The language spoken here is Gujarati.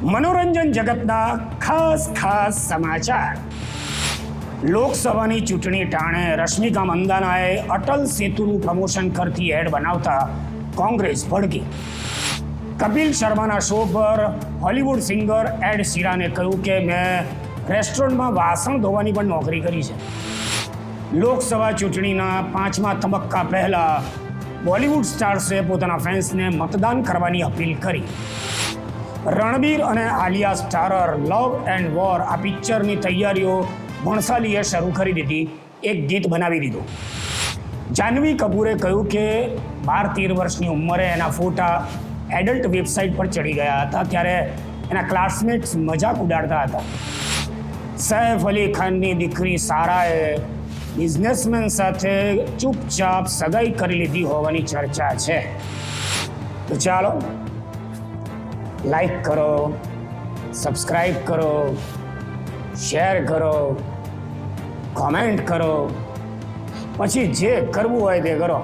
મનોરંજન જગતના ખાસ સમાચાર. લોકસભાની ચૂંટણી ટાણે રશ્મિકા મંદાનાએ અટલ સેતુનું પ્રમોશન કરતી એડ બનાવતા કોંગ્રેસ ભડકી. કપિલ શર્માના શો પર હોલિવૂડ સિંગર એડ શીરાને કહ્યું કે મેં રેસ્ટોરન્ટમાં વાસણ ધોવાની પણ નોકરી કરી છે. લોકસભા ચૂંટણીના 5મા તબક્કા પહેલા બોલિવૂડ સ્ટાર્સે પોતાના ફેન્સને મતદાન કરવાની અપીલ કરી. રણબીર અને Alia starrer Love and War આ પિક્ચરની તૈયારીઓ ભણસાલીએ શરૂ કરી દીધી. એક ગીત બનાવી દીધું. જાહ્નવી કપૂરે કહ્યું કે 12-13 વર્ષની ઉંમરે એના ફોટા એડલ્ટ વેબસાઇટ પર ચડી ગયા હતા ત્યારે એના ક્લાસમેટ્સ મજાક ઉડાડતા હતા. સૈફ અલી ખાનની દીકરી સારાએ બિઝનેસમેન સાથે ચૂપચાપ સગાઈ કરી લીધી હોવાની ચર્ચા છે. તો ચાલો લાઈક કરો, સબસ્ક્રાઈબ કરો, શેર કરો, કોમેન્ટ કરો, પછી જે કરવું હોય તે કરો.